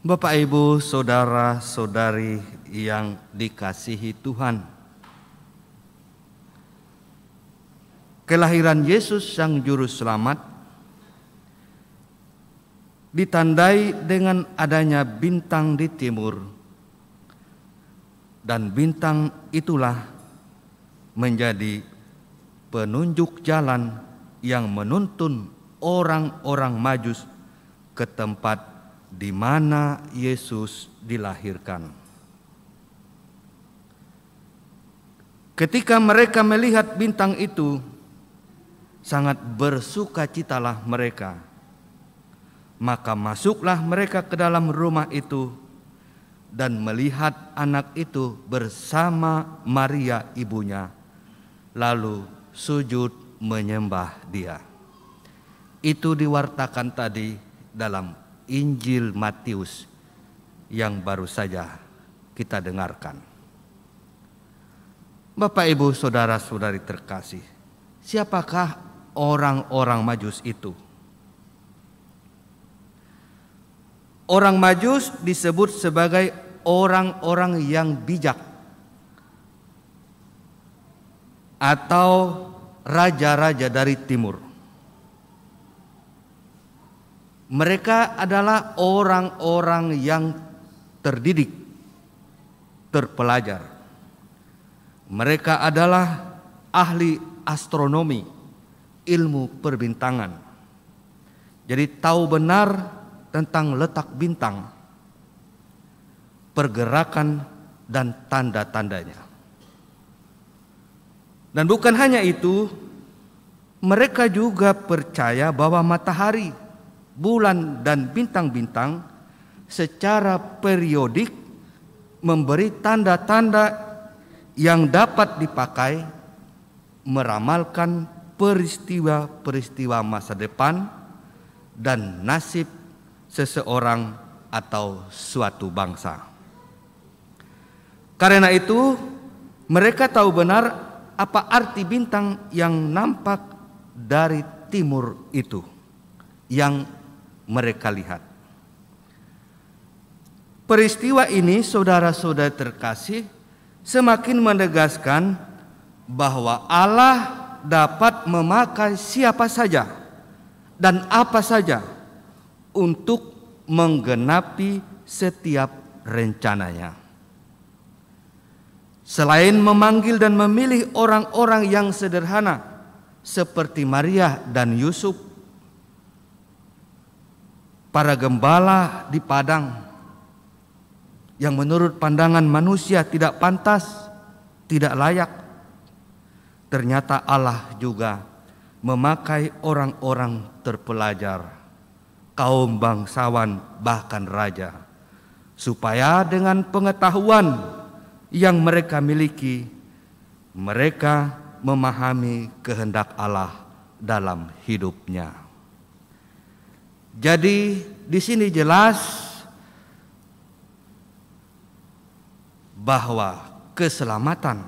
Bapak, Ibu, saudara-saudari yang dikasihi Tuhan, kelahiran Yesus Sang Juru Selamat ditandai dengan adanya bintang di timur, dan bintang itulah menjadi penunjuk jalan yang menuntun orang-orang Majus ke tempat di mana Yesus dilahirkan. Ketika mereka melihat bintang itu, sangat bersukacitalah mereka. Maka masuklah mereka ke dalam rumah itu dan melihat anak itu bersama Maria ibunya, lalu sujud menyembah dia. Itu diwartakan tadi dalam Injil Matius yang baru saja kita dengarkan. Bapak, Ibu, saudara-saudari terkasih, siapakah orang-orang Majus itu? Orang Majus disebut sebagai orang-orang yang bijak atau raja-raja dari timur. Mereka adalah orang-orang yang terdidik, terpelajar. Mereka adalah ahli astronomi, ilmu perbintangan. Jadi tahu benar tentang letak bintang, pergerakan dan tanda-tandanya. Dan bukan hanya itu, mereka juga percaya bahwa matahari, bulan dan bintang-bintang secara periodik memberi tanda-tanda yang dapat dipakai meramalkan peristiwa-peristiwa masa depan dan nasib seseorang atau suatu bangsa. Karena itu, mereka tahu benar apa arti bintang yang nampak dari timur itu yang mereka lihat. Peristiwa ini, saudara-saudara terkasih, semakin menegaskan bahwa Allah dapat memakai siapa saja dan apa saja untuk menggenapi setiap rencananya. Selain memanggil dan memilih orang-orang yang sederhana seperti Maria dan Yusuf, para gembala di padang yang menurut pandangan manusia tidak pantas, tidak layak, ternyata Allah juga memakai orang-orang terpelajar, kaum bangsawan bahkan raja, supaya dengan pengetahuan yang mereka miliki, mereka memahami kehendak Allah dalam hidupnya. Jadi di sini jelas bahwa keselamatan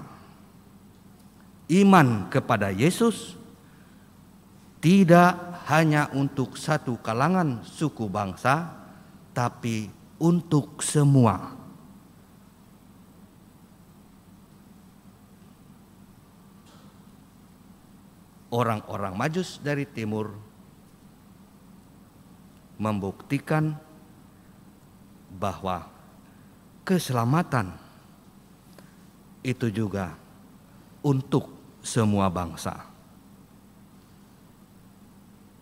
iman kepada Yesus tidak hanya untuk satu kalangan suku bangsa, tapi untuk semua. Orang-orang Majus dari timur membuktikan bahwa keselamatan itu juga untuk semua bangsa.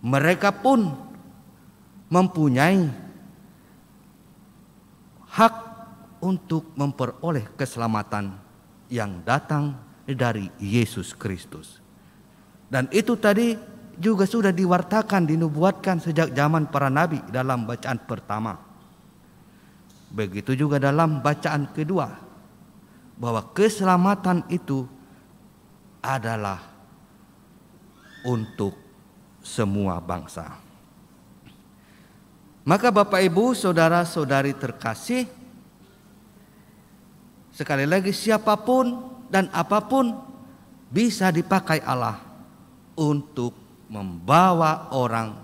Mereka pun mempunyai hak untuk memperoleh keselamatan yang datang dari Yesus Kristus. Dan itu tadi juga sudah diwartakan, dinubuatkan sejak zaman para nabi dalam bacaan pertama. Begitu juga dalam bacaan kedua, bahwa keselamatan itu adalah untuk semua bangsa. Maka Bapak, Ibu, saudara-saudari terkasih, sekali lagi siapapun dan apapun bisa dipakai Allah untuk membawa orang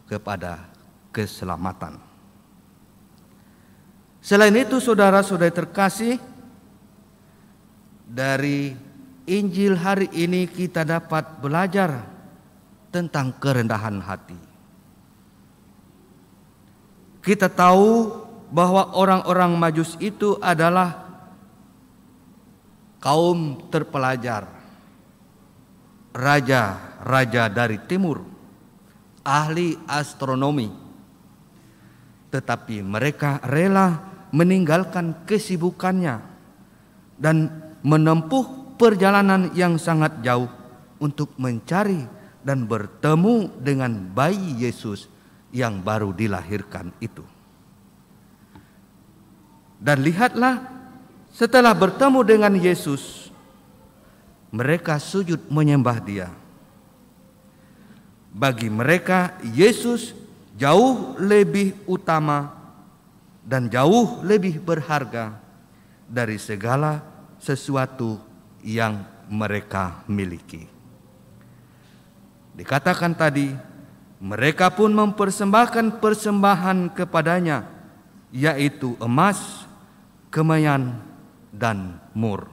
kepada keselamatan. Selain itu, saudara-saudari terkasih, dari Injil hari ini kita dapat belajar tentang kerendahan hati. Kita tahu bahwa orang-orang Majus itu adalah kaum terpelajar, raja-raja dari timur, ahli astronomi. Tetapi mereka rela meninggalkan kesibukannya dan menempuh perjalanan yang sangat jauh untuk mencari dan bertemu dengan bayi Yesus yang baru dilahirkan itu. Dan lihatlah, setelah bertemu dengan Yesus, mereka sujud menyembah Dia. Bagi mereka, Yesus jauh lebih utama dan jauh lebih berharga dari segala sesuatu yang mereka miliki. Dikatakan tadi, mereka pun mempersembahkan persembahan kepadanya, yaitu emas, kemayan, dan mur.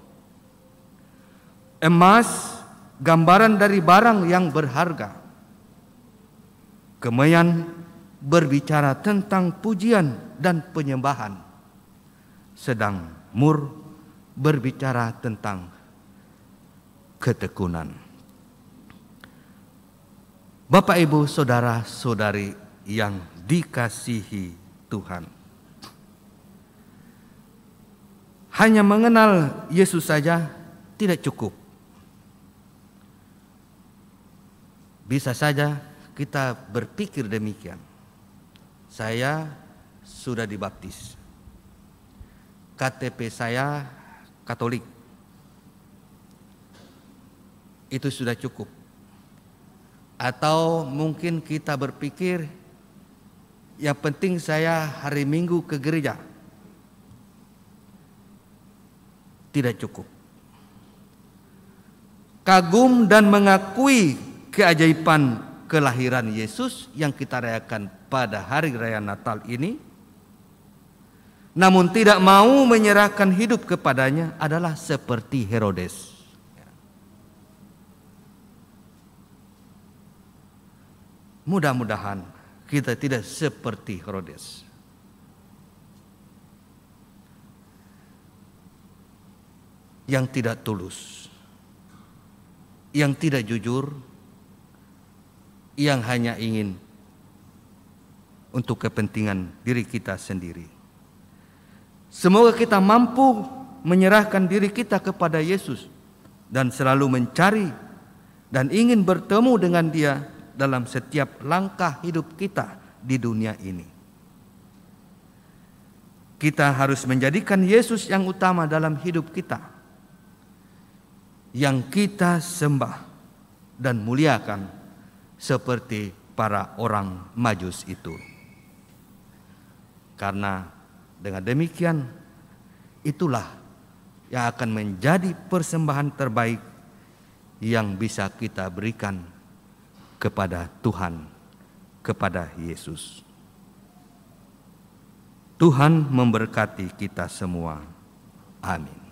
Emas gambaran dari barang yang berharga. Kemayan berbicara tentang pujian dan penyembahan. Sedang mur berbicara tentang ketekunan. Bapak, Ibu, saudara-saudari yang dikasihi Tuhan, hanya mengenal Yesus saja tidak cukup. Bisa saja kita berpikir demikian. Saya sudah dibaptis, KTP saya Katolik, itu sudah cukup. Atau mungkin kita berpikir, yang penting saya hari Minggu ke gereja. Tidak cukup. Kagum dan mengakui keajaiban kelahiran Yesus yang kita rayakan pada hari raya Natal ini, namun tidak mau menyerahkan hidup kepadanya adalah seperti Herodes. Mudah-mudahan kita tidak seperti Herodes. Yang tidak tulus, yang tidak jujur, yang hanya ingin untuk kepentingan diri kita sendiri. Semoga kita mampu menyerahkan diri kita kepada Yesus dan selalu mencari dan ingin bertemu dengan Dia dalam setiap langkah hidup kita di dunia ini. Kita harus menjadikan Yesus yang utama dalam hidup kita, yang kita sembah dan muliakan seperti para orang Majus itu. Karena dengan demikian, itulah yang akan menjadi persembahan terbaik yang bisa kita berikan kepada Tuhan, kepada Yesus. Tuhan memberkati kita semua. Amin.